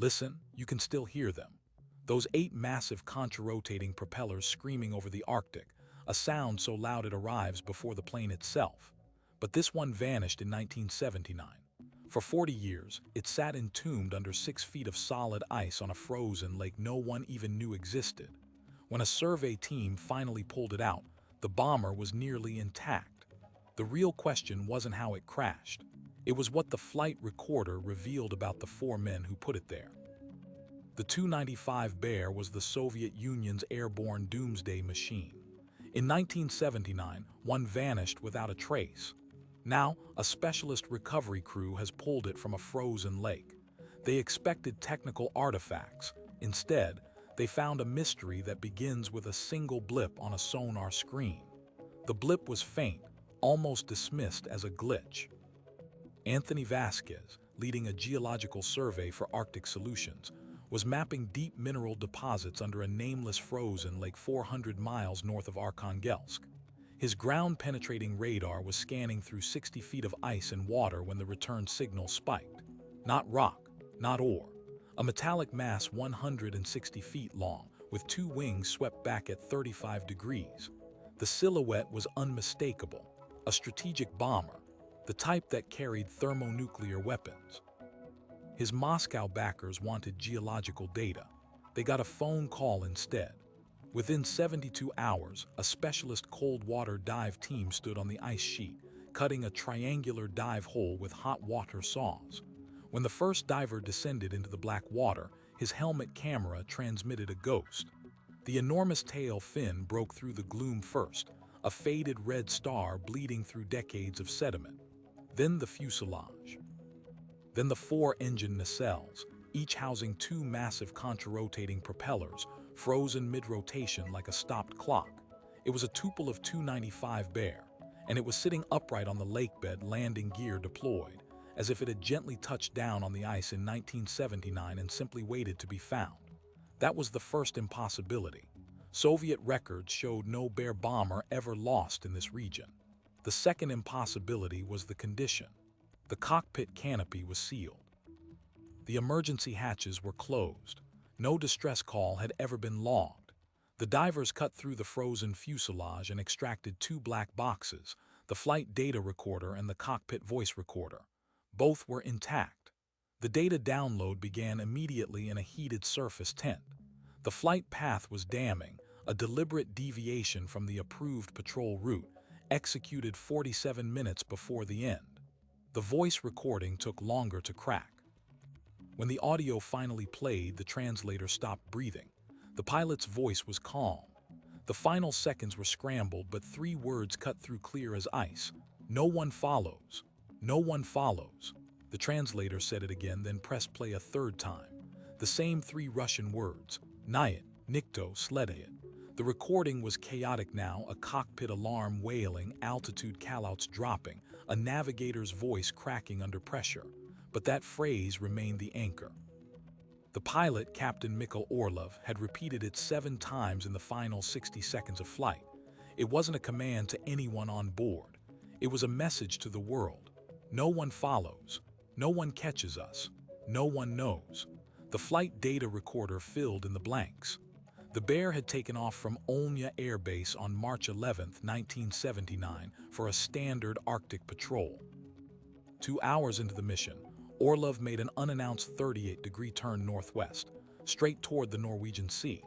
Listen, you can still hear them. Those 8 massive contra-rotating propellers screaming over the Arctic, a sound so loud it arrives before the plane itself. But this one vanished in 1979. For 40 years, it sat entombed under 6 feet of solid ice on a frozen lake no one even knew existed. When a survey team finally pulled it out, the bomber was nearly intact. The real question wasn't how it crashed. It was what the flight recorder revealed about the 4 men who put it there. The Tu-95 Bear was the Soviet Union's airborne doomsday machine. In 1979, one vanished without a trace. Now, a specialist recovery crew has pulled it from a frozen lake. They expected technical artifacts. Instead, they found a mystery that begins with a single blip on a sonar screen. The blip was faint, almost dismissed as a glitch. Anthony Vasquez, leading a geological survey for Arctic Solutions, was mapping deep mineral deposits under a nameless frozen lake 400 miles north of Arkhangelsk. His ground-penetrating radar was scanning through 60 feet of ice and water when the return signal spiked. Not rock, not ore. A metallic mass 160 feet long, with 2 wings swept back at 35 degrees. The silhouette was unmistakable, a strategic bomber, the type that carried thermonuclear weapons. His Moscow backers wanted geological data. They got a phone call instead. Within 72 hours, a specialist cold water dive team stood on the ice sheet, cutting a triangular dive hole with hot water saws. When the first diver descended into the black water, his helmet camera transmitted a ghost. The enormous tail fin broke through the gloom first, a faded red star bleeding through decades of sediment. Then the fuselage. Then the 4 engine nacelles, each housing 2 massive contra-rotating propellers, frozen mid-rotation like a stopped clock. It was a tuple of Tu-95 Bear, and it was sitting upright on the lakebed, landing gear deployed, as if it had gently touched down on the ice in 1979 and simply waited to be found. That was the first impossibility. Soviet records showed no Bear bomber ever lost in this region. The second impossibility was the condition. The cockpit canopy was sealed. The emergency hatches were closed. No distress call had ever been logged. The divers cut through the frozen fuselage and extracted 2 black boxes, the flight data recorder and the cockpit voice recorder. Both were intact. The data download began immediately in a heated surface tent. The flight path was damning, a deliberate deviation from the approved patrol route, executed 47 minutes before the end. The voice recording took longer to crack. When the audio finally played, the translator stopped breathing. The pilot's voice was calm. The final seconds were scrambled, but 3 words cut through clear as ice. "No one follows. No one follows." The translator said it again, then pressed play a 3rd time. The same 3 Russian words: Nyet, Nikto, Sledayet. The recording was chaotic now, a cockpit alarm wailing, altitude callouts dropping, a navigator's voice cracking under pressure. But that phrase remained the anchor. The pilot, Captain Mikhail Orlov, had repeated it 7 times in the final 60 seconds of flight. It wasn't a command to anyone on board. It was a message to the world. No one follows. No one catches us. No one knows. The flight data recorder filled in the blanks. The Bear had taken off from Olnya Air Base on March 11, 1979, for a standard Arctic patrol. 2 hours into the mission, Orlov made an unannounced 38-degree turn northwest, straight toward the Norwegian Sea.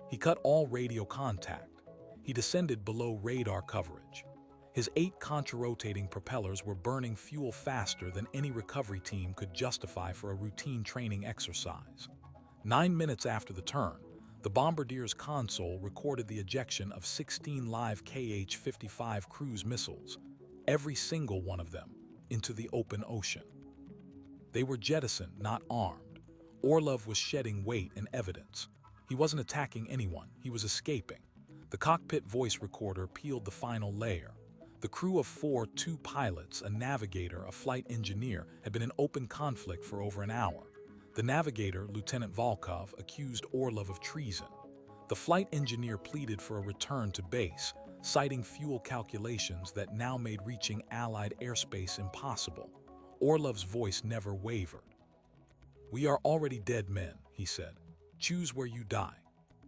He cut all radio contact. He descended below radar coverage. His 8 contra-rotating propellers were burning fuel faster than any recovery team could justify for a routine training exercise. 9 minutes after the turn, the bombardier's console recorded the ejection of 16 live Kh-55 cruise missiles, every single one of them, into the open ocean. They were jettisoned, not armed. Orlov was shedding weight and evidence. He wasn't attacking anyone, he was escaping. The cockpit voice recorder peeled the final layer. The crew of 4, 2 pilots, a navigator, a flight engineer, had been in open conflict for over an hour. The navigator, Lieutenant Volkov, accused Orlov of treason. The flight engineer pleaded for a return to base, citing fuel calculations that now made reaching Allied airspace impossible. Orlov's voice never wavered. "We are already dead men," he said. "Choose where you die."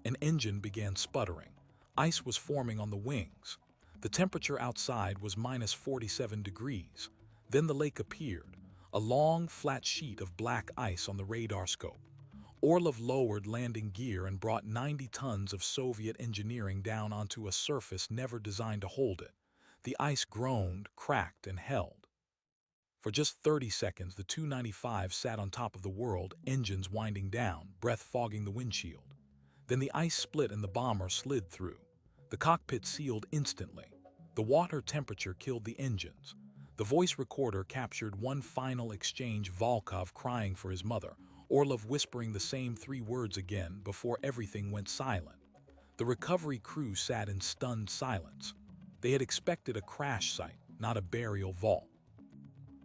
An engine began sputtering. Ice was forming on the wings. The temperature outside was minus 47 degrees. Then the lake appeared, a long, flat sheet of black ice on the radar scope. Orlov lowered landing gear and brought 90 tons of Soviet engineering down onto a surface never designed to hold it. The ice groaned, cracked, and held. For just 30 seconds, the Tu-95 sat on top of the world, engines winding down, breath fogging the windshield. Then the ice split and the bomber slid through. The cockpit sealed instantly. The water temperature killed the engines. The voice recorder captured one final exchange: Volkov crying for his mother, Orlov whispering the same 3 words again before everything went silent. The recovery crew sat in stunned silence. They had expected a crash site, not a burial vault.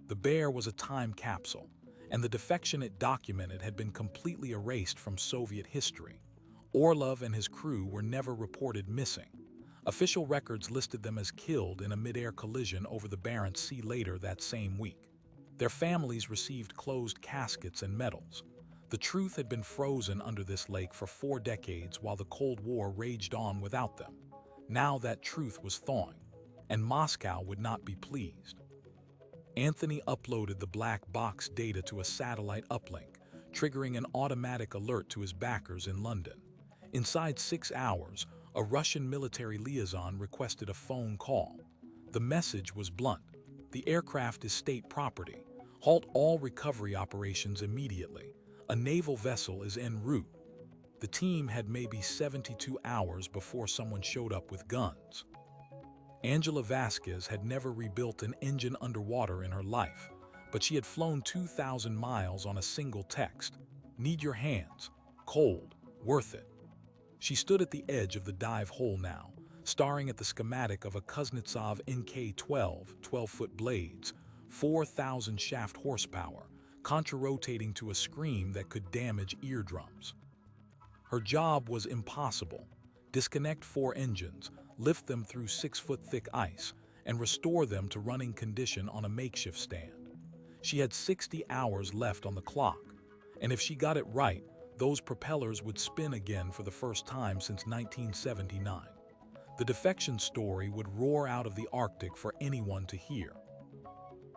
The Bear was a time capsule, and the defection it documented had been completely erased from Soviet history. Orlov and his crew were never reported missing. Official records listed them as killed in a mid-air collision over the Barents Sea later that same week. Their families received closed caskets and medals. The truth had been frozen under this lake for 4 decades while the Cold War raged on without them. Now that truth was thawing, and Moscow would not be pleased. Anthony uploaded the black box data to a satellite uplink, triggering an automatic alert to his backers in London. Inside 6 hours, a Russian military liaison requested a phone call. The message was blunt: "The aircraft is state property. Halt all recovery operations immediately. A naval vessel is en route." The team had maybe 72 hours before someone showed up with guns. Angela Vasquez had never rebuilt an engine underwater in her life, but she had flown 2,000 miles on a single text: "Need your hands. Cold. Worth it." She stood at the edge of the dive hole now, staring at the schematic of a Kuznetsov NK-12, 12-foot blades, 4,000 shaft horsepower, contra-rotating to a scream that could damage eardrums. Her job was impossible: disconnect 4 engines, lift them through 6-foot-thick ice, and restore them to running condition on a makeshift stand. She had 60 hours left on the clock, and if she got it right, those propellers would spin again for the first time since 1979. The defection story would roar out of the Arctic for anyone to hear.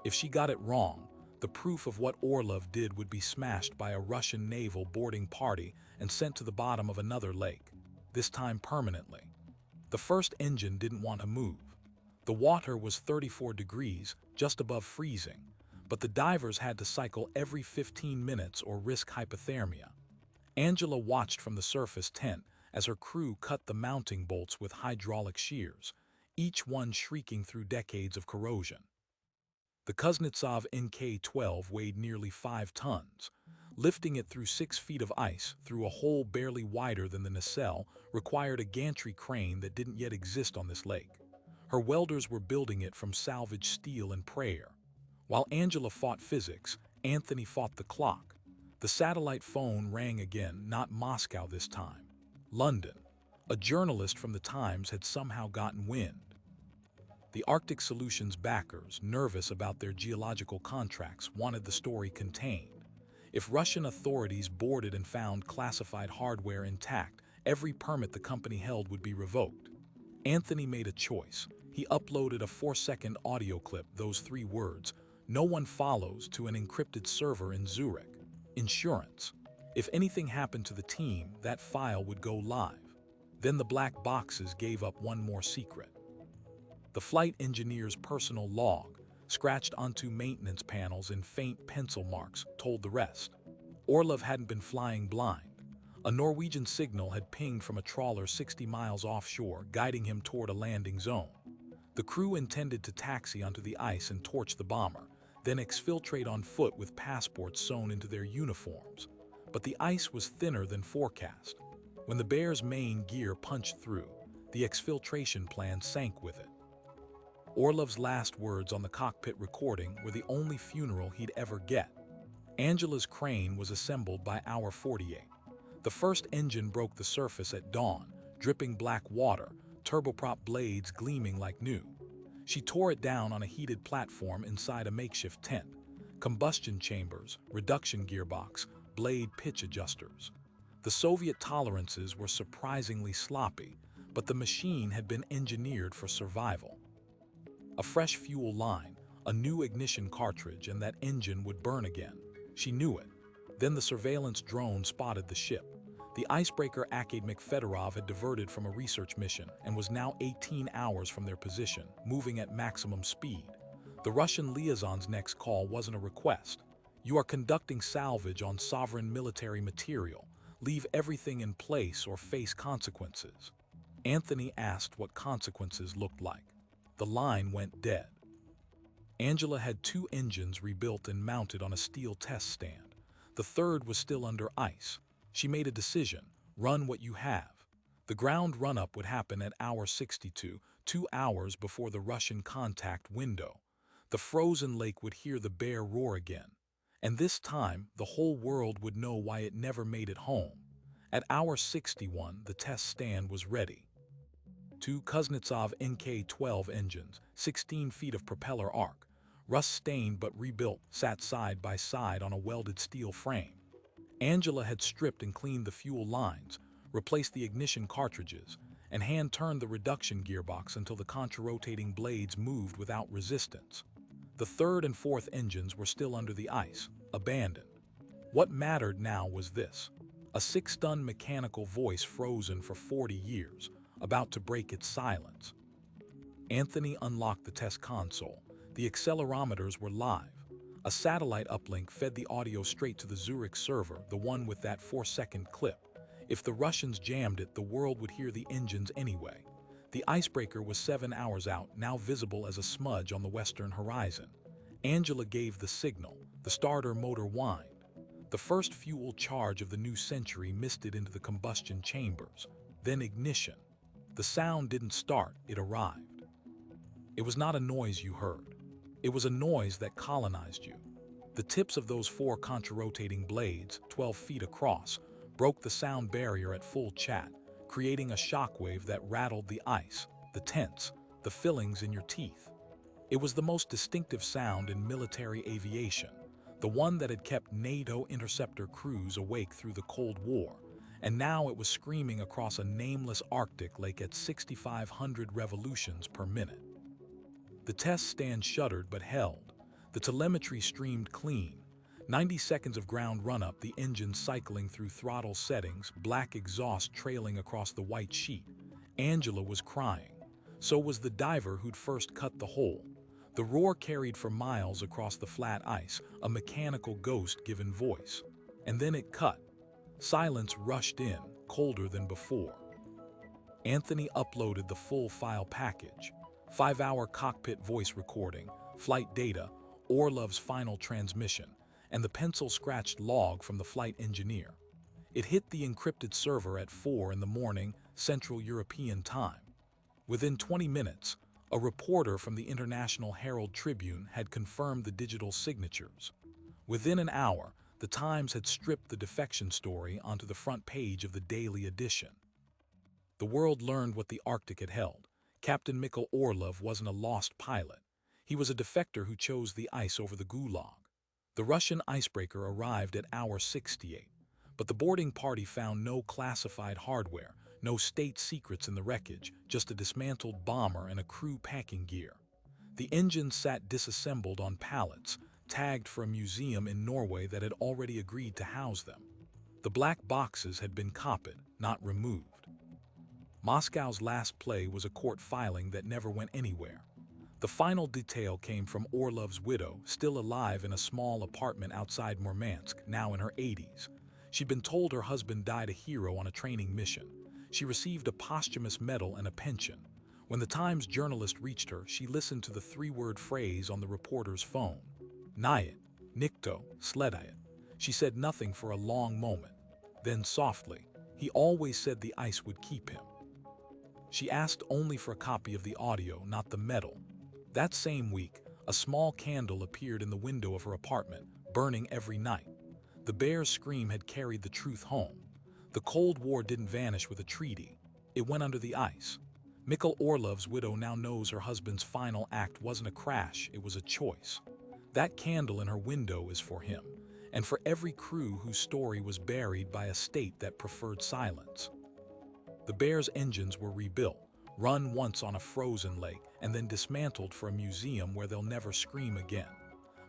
If she got it wrong, the proof of what Orlov did would be smashed by a Russian naval boarding party and sent to the bottom of another lake, this time permanently. The first engine didn't want to move. The water was 34 degrees, just above freezing, but the divers had to cycle every 15 minutes or risk hypothermia. Angela watched from the surface tent as her crew cut the mounting bolts with hydraulic shears, each one shrieking through decades of corrosion. The Kuznetsov NK-12 weighed nearly 5 tons. Lifting it through 6 feet of ice through a hole barely wider than the nacelle required a gantry crane that didn't yet exist on this lake. Her welders were building it from salvaged steel and prayer. While Angela fought physics, Anthony fought the clock. The satellite phone rang again, not Moscow this time. London. A journalist from the Times had somehow gotten wind. The Arctic Solutions backers, nervous about their geological contracts, wanted the story contained. If Russian authorities boarded and found classified hardware intact, every permit the company held would be revoked. Anthony made a choice. He uploaded a 4-second audio clip, those 3 words: "No one follows," to an encrypted server in Zurich. Insurance. If anything happened to the team, that file would go live. Then the black boxes gave up one more secret. The flight engineer's personal log, scratched onto maintenance panels in faint pencil marks, told the rest. Orlov hadn't been flying blind. A Norwegian signal had pinged from a trawler 60 miles offshore, guiding him toward a landing zone. The crew intended to taxi onto the ice and torch the bomber, then exfiltrate on foot with passports sewn into their uniforms. But the ice was thinner than forecast. When the Bear's main gear punched through, the exfiltration plan sank with it. Orlov's last words on the cockpit recording were the only funeral he'd ever get. Angela's crane was assembled by hour 48. The first engine broke the surface at dawn, dripping black water, turboprop blades gleaming like new. She tore it down on a heated platform inside a makeshift tent. Combustion chambers, reduction gearbox, blade pitch adjusters. The Soviet tolerances were surprisingly sloppy, but the machine had been engineered for survival. A fresh fuel line, a new ignition cartridge, and that engine would burn again. She knew it. Then the surveillance drone spotted the ship. The icebreaker Akademik Fedorov had diverted from a research mission and was now 18 hours from their position, moving at maximum speed. The Russian liaison's next call wasn't a request. You are conducting salvage on sovereign military material. Leave everything in place or face consequences. Anthony asked what consequences looked like. The line went dead. Angela had 2 engines rebuilt and mounted on a steel test stand. The third was still under ice. She made a decision: run what you have. The ground run-up would happen at hour 62, 2 hours before the Russian contact window. The frozen lake would hear the bear roar again. And this time, the whole world would know why it never made it home. At hour 61, the test stand was ready. 2 Kuznetsov NK-12 engines, 16 feet of propeller arc, rust-stained but rebuilt, sat side by side on a welded steel frame. Angela had stripped and cleaned the fuel lines, replaced the ignition cartridges, and hand-turned the reduction gearbox until the contra-rotating blades moved without resistance. The third and fourth engines were still under the ice, abandoned. What mattered now was this: a 6-ton mechanical voice frozen for 40 years, about to break its silence. Anthony unlocked the test console. The accelerometers were live. A satellite uplink fed the audio straight to the Zurich server, the one with that 4-second clip. If the Russians jammed it, the world would hear the engines anyway. The icebreaker was 7 hours out, now visible as a smudge on the western horizon. Angela gave the signal. The starter motor whined. The first fuel charge of the new century misted into the combustion chambers. Then ignition. The sound didn't start, it arrived. It was not a noise you heard. It was a noise that colonized you. The tips of those 4 contra-rotating blades, 12 feet across, broke the sound barrier at full chat, creating a shockwave that rattled the ice, the tents, the fillings in your teeth. It was the most distinctive sound in military aviation, the one that had kept NATO interceptor crews awake through the Cold War, and now it was screaming across a nameless Arctic lake at 6,500 revolutions per minute. The test stand shuddered but held. The telemetry streamed clean. 90 seconds of ground run-up, the engine cycling through throttle settings, black exhaust trailing across the white sheet. Angela was crying. So was the diver who'd first cut the hole. The roar carried for miles across the flat ice, a mechanical ghost given voice. And then it cut. Silence rushed in, colder than before. Anthony uploaded the full file package. 5-hour cockpit voice recording, flight data, Orlov's final transmission, and the pencil-scratched log from the flight engineer. It hit the encrypted server at 4 in the morning, Central European Time. Within 20 minutes, a reporter from the International Herald Tribune had confirmed the digital signatures. Within an hour, the Times had stripped the defection story onto the front page of the daily edition. The world learned what the Arctic had held. Captain Mikhail Orlov wasn't a lost pilot. He was a defector who chose the ice over the gulag. The Russian icebreaker arrived at hour 68, but the boarding party found no classified hardware, no state secrets in the wreckage, just a dismantled bomber and a crew packing gear. The engines sat disassembled on pallets, tagged for a museum in Norway that had already agreed to house them. The black boxes had been copied, not removed. Moscow's last play was a court filing that never went anywhere. The final detail came from Orlov's widow, still alive in a small apartment outside Murmansk, now in her 80s. She'd been told her husband died a hero on a training mission. She received a posthumous medal and a pension. When the Times journalist reached her, she listened to the 3-word phrase on the reporter's phone. Nyet, nikto, sledayet. She said nothing for a long moment. Then softly, he always said the ice would keep him. She asked only for a copy of the audio, not the medal. That same week, a small candle appeared in the window of her apartment, burning every night. The bear's scream had carried the truth home. The Cold War didn't vanish with a treaty. It went under the ice. Mikhail Orlov's widow now knows her husband's final act wasn't a crash, it was a choice. That candle in her window is for him, and for every crew whose story was buried by a state that preferred silence. The Bear's engines were rebuilt, run once on a frozen lake, and then dismantled for a museum where they'll never scream again.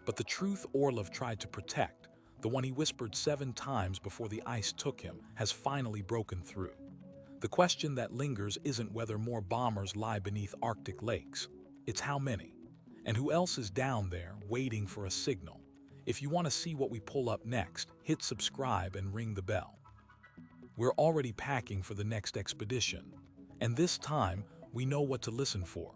But the truth Orlov tried to protect, the one he whispered 7 times before the ice took him, has finally broken through. The question that lingers isn't whether more bombers lie beneath Arctic lakes. It's how many. And who else is down there waiting for a signal. If you want to see what we pull up next, hit subscribe and ring the bell. We're already packing for the next expedition. And this time, we know what to listen for.